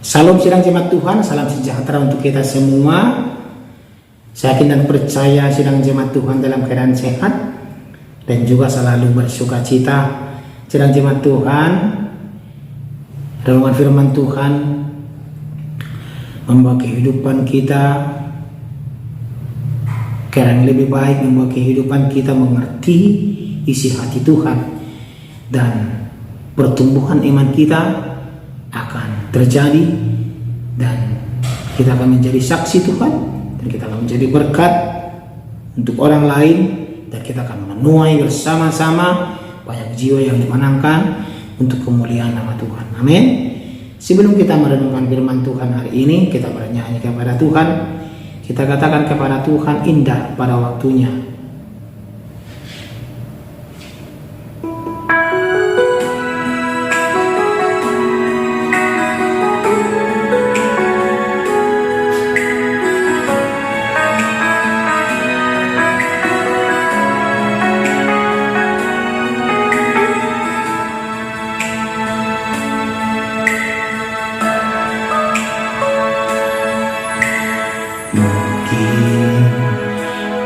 Salam sidang jemaat Tuhan, salam sejahtera untuk kita semua. Saya yakin dan percaya sidang jemaat Tuhan dalam keadaan sehat dan juga selalu bersuka cita. Sidang jemaat Tuhan, renungan firman Tuhan membawa kehidupan kita ke arah yang lebih baik, membawa kehidupan kita mengerti isi hati Tuhan, dan pertumbuhan iman kita akan terjadi, dan kita akan menjadi saksi Tuhan, dan kita akan menjadi berkat untuk orang lain, dan kita akan menuai bersama-sama banyak jiwa yang dimenangkan untuk kemuliaan nama Tuhan. Amin. Sebelum kita merenungkan firman Tuhan hari ini, kita bernyanyi kepada Tuhan. Kita katakan kepada Tuhan, indah pada waktunya.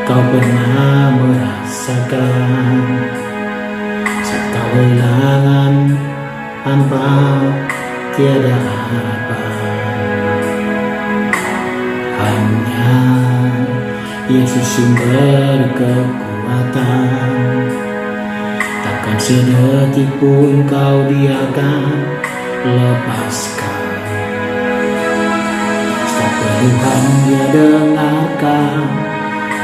Kau pernah merasakan saat kau kehilangan hampa, tiada harapan. Hanya Yesus sumber kekuatan, takkan sedetik pun kau diakan lepaskan. Setiap keluhan dia dengarkan,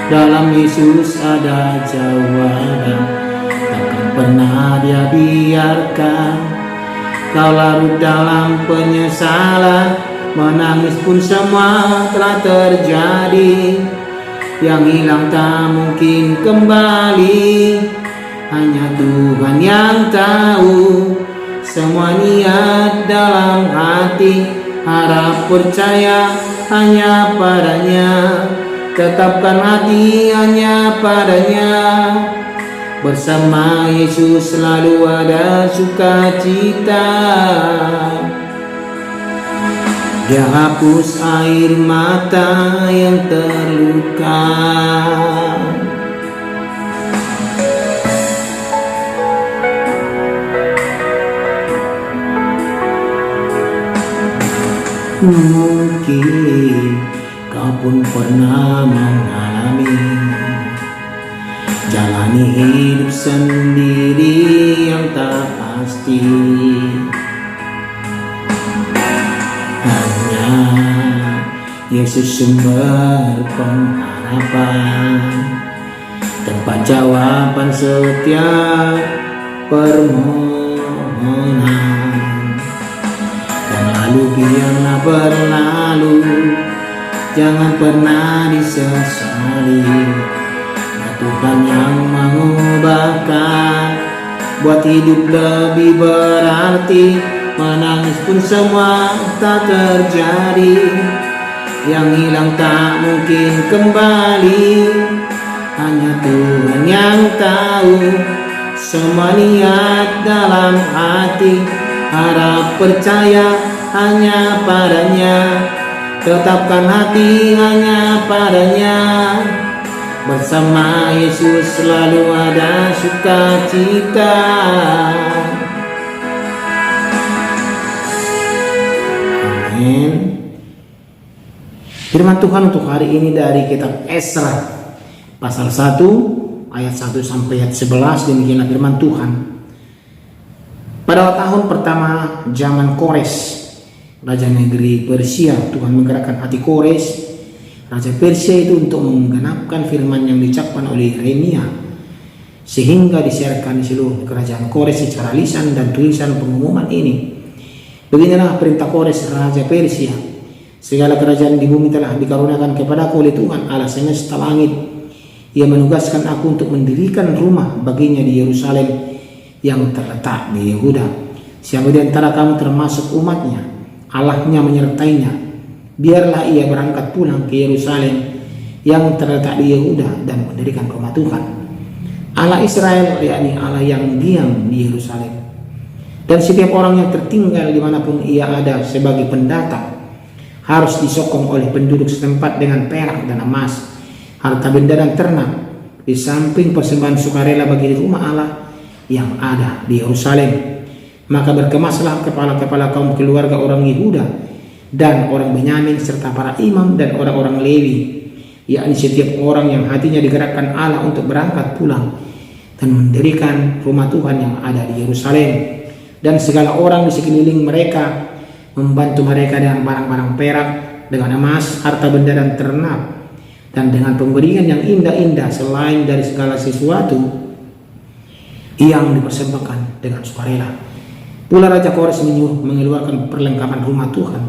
dalam Yesus ada jawaban. Takkan pernah dia biarkan kau larut dalam penyesalan. Menangis pun semua telah terjadi, yang hilang tak mungkin kembali. Hanya Tuhan yang tahu semua niat dalam hati. Harap percaya hanya padanya, tetapkan hati hanya padanya. Bersama Yesus selalu ada sukacita. Dia hapus air mata yang terluka. Mungkin kau pun pernah mengalami jalani hidup sendiri yang tak pasti. Hanya Yesus sumber pengharapan, tempat jawaban setiap permohonan. Yang lalu biarlah berlalu, jangan pernah disesali. Tuhan yang mengubahkan, buat hidup lebih berarti. Menangis pun semua tak terjadi, yang hilang tak mungkin kembali. Hanya Tuhan yang tahu semua niat dalam hati. Harap percaya hanya padanya, tetapkan hati hanya padanya. Bersama Yesus selalu ada sukacita. Amin. Firman Tuhan untuk hari ini dari kitab Esra pasal 1 ayat 1 sampai ayat 11. Demikianlah firman Tuhan. Pada tahun pertama zaman Kores, raja negeri Persia, Tuhan menggerakkan hati Kores, raja Persia itu, untuk menggenapkan firman yang diucapkan oleh Yeremia, sehingga disiarkan di seluruh kerajaan Kores secara lisan dan tulisan pengumuman ini. Beginilah perintah Kores raja Persia: segala kerajaan di bumi telah dikaruniakan kepadaku oleh Tuhan Allah semesta langit. Ia menugaskan aku untuk mendirikan rumah baginya di Yerusalem yang terletak di Yehuda. Siapa di antara kamu termasuk umatnya, Allahnya menyertainya, biarlah ia berangkat pulang ke Yerusalem yang terletak di Yehuda dan mendirikan rumah Tuhan Allah Israel, yakni Allah yang diam di Yerusalem. Dan setiap orang yang tertinggal dimanapun ia ada sebagai pendatang harus disokong oleh penduduk setempat dengan perak dan emas, harta benda dan ternak, di samping persembahan sukarela bagi rumah Allah yang ada di Yerusalem. Maka berkemaslah kepala-kepala kaum keluarga orang Yehuda dan orang Benyamin serta para imam dan orang-orang Lewi, yakni setiap orang yang hatinya digerakkan Allah untuk berangkat pulang dan mendirikan rumah Tuhan yang ada di Yerusalem. Dan segala orang di sekeliling mereka membantu mereka dengan barang-barang perak, dengan emas, harta benda dan ternak, dan dengan pemberian yang indah-indah selain dari segala sesuatu yang dipersembahkan dengan sukarela. Pula Raja Kores menyuruh mengeluarkan perlengkapan rumah Tuhan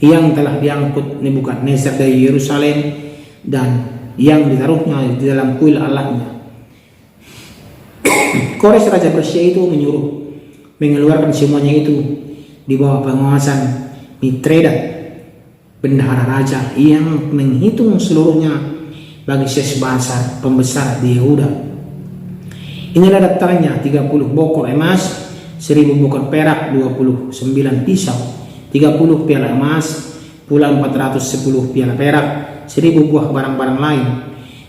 yang telah diangkut Nebukadnezar dari Yerusalem dan yang ditaruhnya di dalam kuil Allahnya. Kores Raja Persia itu menyuruh mengeluarkan semuanya itu di bawah penguasaan Mitredat, bendahara raja, yang menghitung seluruhnya bagi Sesbasar, pembesar di Yehuda. Inilah daftarnya: 30 bokor emas, 1000 bokor perak, 29 pisau, 30 piala emas, pula 410 piala perak, 1000 buah barang-barang lain.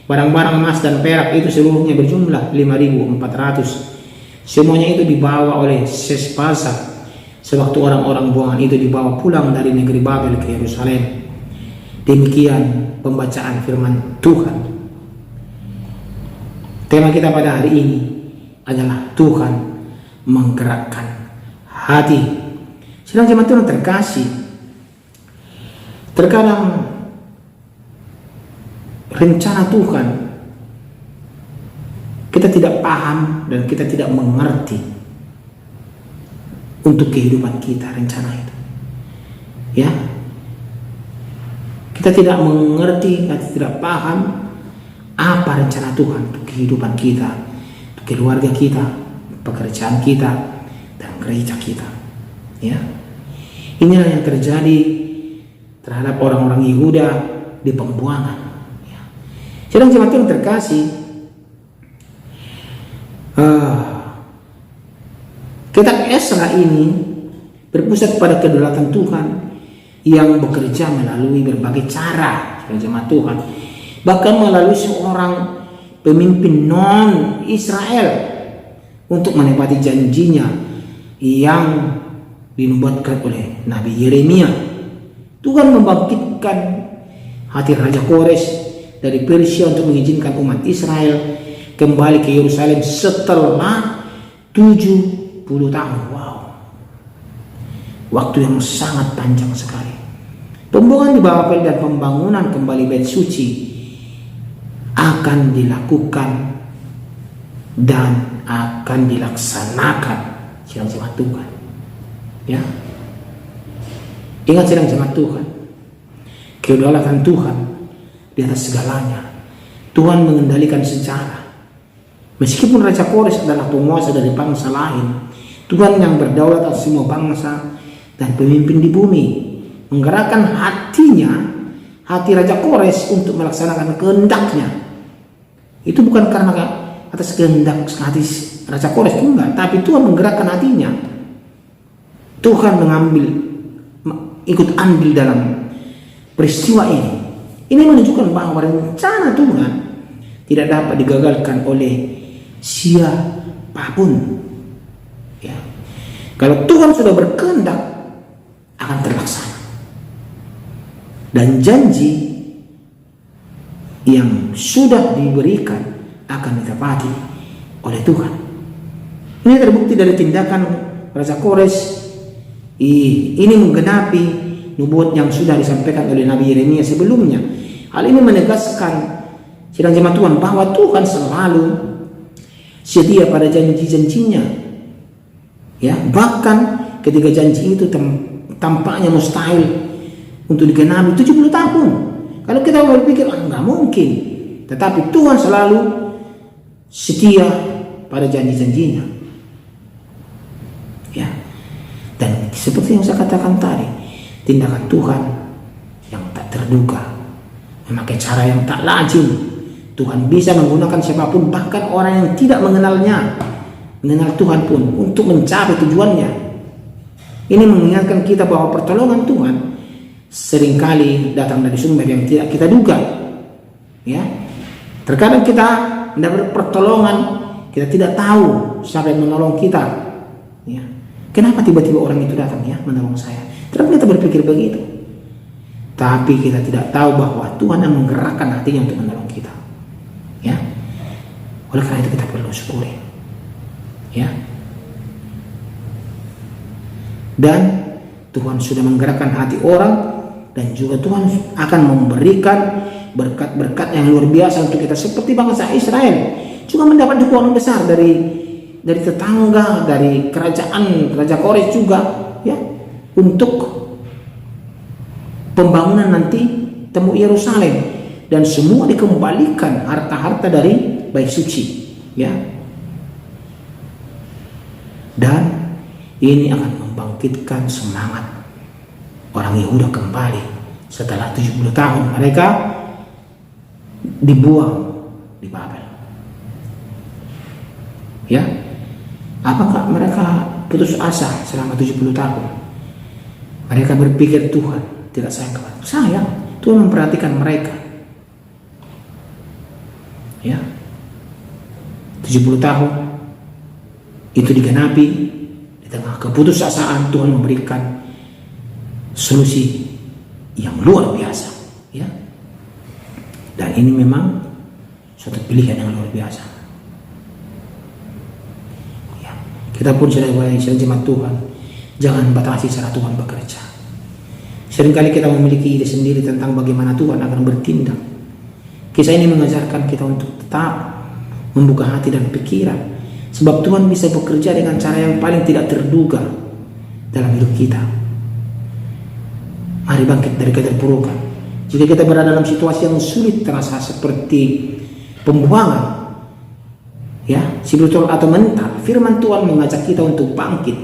Barang-barang emas dan perak itu seluruhnya berjumlah 5.400. Semuanya itu dibawa oleh Sesbasar sewaktu orang-orang buangan itu dibawa pulang dari negeri Babel ke Yerusalem. Demikian pembacaan firman Tuhan. Tema kita pada hari ini adalah Tuhan menggerakkan hati. Sedang jemaat Tuhan terkasih, terkadang rencana Tuhan kita tidak paham dan kita tidak mengerti untuk kehidupan kita rencana itu. Ya, kita tidak mengerti, kita tidak paham apa rencana Tuhan untuk kehidupan kita, untuk keluarga kita, pekerjaan kita, dan gereja kita. Ya, inilah yang terjadi terhadap orang-orang Yehuda di pembuangan. Ya. Sedang jemaat Tuhan terkasih, kitab Esra ini berpusat pada kedaulatan Tuhan yang bekerja melalui berbagai cara, jemaat Tuhan, bahkan melalui seorang pemimpin non-Israel untuk menepati janjinya yang dinubuatkan oleh Nabi Yeremia. Tuhan membangkitkan hati Raja Kores dari Persia untuk mengizinkan umat Israel kembali ke Yerusalem setelah 70 tahun. Wow, waktu yang sangat panjang sekali. Pembuangan di Babel dan pembangunan kembali Bait Suci akan dilakukan dan akan dilaksanakan sidang jemaat Tuhan. Ya, ingat sidang jemaat Tuhan, kedaulatan Tuhan di atas segalanya. Tuhan mengendalikan sejarah. Meskipun Raja Kores adalah penguasa dari bangsa lain, Tuhan yang berdaulat atas semua bangsa dan pemimpin di bumi menggerakkan hatinya, hati Raja Kores untuk melaksanakan kehendaknya. Itu bukan karena atas kehendak hati Raja Kores, enggak, tapi Tuhan menggerakkan hatinya. Tuhan ikut andil dalam peristiwa ini. Ini menunjukkan bahwa rencana Tuhan tidak dapat digagalkan oleh siapapun. Ya. Kalau Tuhan sudah berkehendak, akan terlaksana. Dan janji yang sudah diberikan akan ditepati oleh Tuhan. Ini terbukti dari tindakan Raja Kores. Ini menggenapi nubuat yang sudah disampaikan oleh Nabi Yeremia sebelumnya. Hal ini menegaskan sidang jemaat Tuhan bahwa Tuhan selalu setia pada janji-janjinya. Ya, bahkan ketika janji itu tampaknya mustahil untuk digenapi 70 tahun. Kalau kita berpikir nggak mungkin, tetapi Tuhan selalu setia pada janji-janjinya. Ya, dan seperti yang saya katakan tadi, tindakan Tuhan yang tak terduga, memakai cara yang tak lazim. Tuhan bisa menggunakan siapapun, bahkan orang yang tidak mengenalnya, mengenal Tuhan pun untuk mencapai tujuannya. Ini mengingatkan kita bahwa pertolongan Tuhan seringkali datang dari sumber yang tidak kita duga. Ya, terkadang kita mendapat pertolongan, kita tidak tahu siapa yang menolong kita. Ya, kenapa tiba-tiba orang itu datang ya menolong saya? Terus kita berpikir begitu. Tapi kita tidak tahu bahwa Tuhan yang menggerakkan hatinya untuk menolong kita. Ya, oleh karena itu kita perlu syukuri. Ya, dan Tuhan sudah menggerakkan hati orang, dan juga Tuhan akan memberikan berkat-berkat yang luar biasa untuk kita, seperti bangsa Israel juga mendapat dukungan besar dari tetangga, dari Raja Kores juga, ya, untuk pembangunan nanti Tembok Yerusalem, dan semua dikembalikan harta-harta dari bait suci, ya. Dan ini akan membangkitkan semangat orang Yehuda kembali setelah 70 tahun mereka dibuang di Babel. Ya, apakah mereka putus asa selama 70 tahun? Mereka berpikir Tuhan tidak sayang kepada mereka. Sayang, Tuhan memperhatikan mereka. Ya, 70 tahun itu digenapi, di tengah keputusasaan Tuhan memberikan solusi yang luar biasa, ya. Dan ini memang suatu pilihan yang luar biasa. Ya, kita pun sebagai jemaat Tuhan, jangan batasi cara Tuhan bekerja. Seringkali kita memiliki ide sendiri tentang bagaimana Tuhan akan bertindak. Kisah ini mengajarkan kita untuk tetap membuka hati dan pikiran, sebab Tuhan bisa bekerja dengan cara yang paling tidak terduga dalam hidup kita. Mari bangkit dari keterpurukan. Jika kita berada dalam situasi yang sulit, terasa seperti pembuangan, ya, spiritual atau mental, firman Tuhan mengajak kita untuk bangkit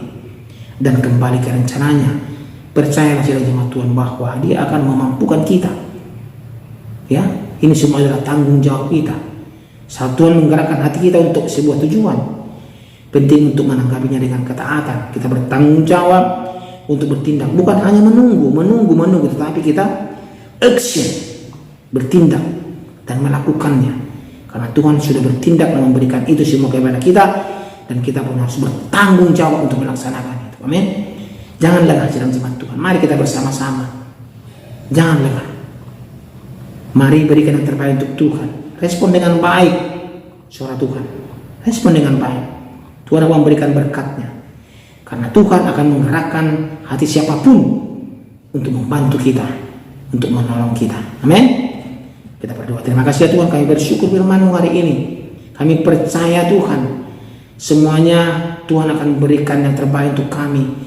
dan kembali ke rencananya. Percayalah saudara jemaat Tuhan bahwa Dia akan memampukan kita. Ya, ini semua adalah tanggung jawab kita. Saat Tuhan menggerakkan hati kita untuk sebuah tujuan, penting untuk menanggapinya dengan ketaatan. Kita bertanggung jawab untuk bertindak, bukan hanya menunggu, tetapi kita action, bertindak dan melakukannya. Karena Tuhan sudah bertindak dan memberikan itu semua kepada kita, dan kita pun harus bertanggung jawab untuk melaksanakan itu. Amin. Jangan lengah jemaat Tuhan. Mari kita bersama-sama. Jangan lengah. Mari berikan yang terbaik untuk Tuhan. Respon dengan baik suara Tuhan. Respon dengan baik. Tuhan akan memberikan berkat-Nya. Karena Tuhan akan menggerakkan hati siapapun untuk membantu kita, untuk menolong kita. Amin. Kita berdoa. Terima kasih ya Tuhan, kami bersyukur firman-Mu hari ini. Kami percaya Tuhan, semuanya Tuhan akan berikan yang terbaik untuk kami.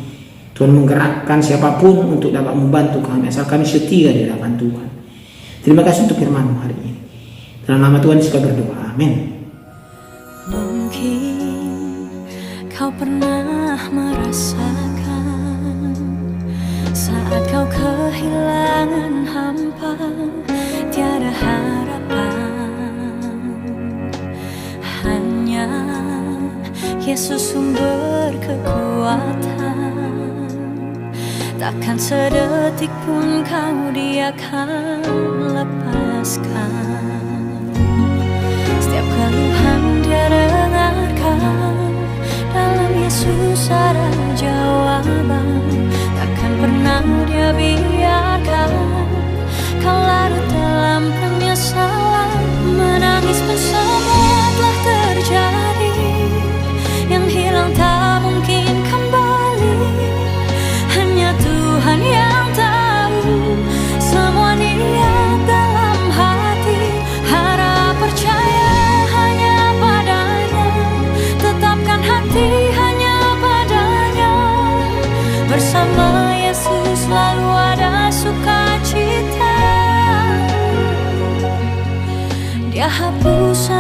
Tuhan menggerakkan siapapun untuk dapat membantu kami, asal kami setia di hadapan Tuhan. Terima kasih untuk firman-Mu hari ini. Dalam nama Tuhan Yesus kami berdoa. Amin. Mungkin kau pernah merasakan saat kau kehilangan hampa, tiada harapan. Hanya Yesus sumber kekuatan. Takkan sedetik pun kau Dia akan lepaskan. Setiap keluhan Dia dengarkan, dalam Yesus ada jawaban. Takkan pernah Dia biarkan kau larut dalam penyesalan. Menangis pun semua telah terjadi, yang hilang tak mungkin kembali. Hanya Tuhan yang tahu semua niat dalam hati. Harap percaya hanya padanya, tetapkan hati hanya padanya. Bersama Yesus selalu ada sukacita. Dia hapus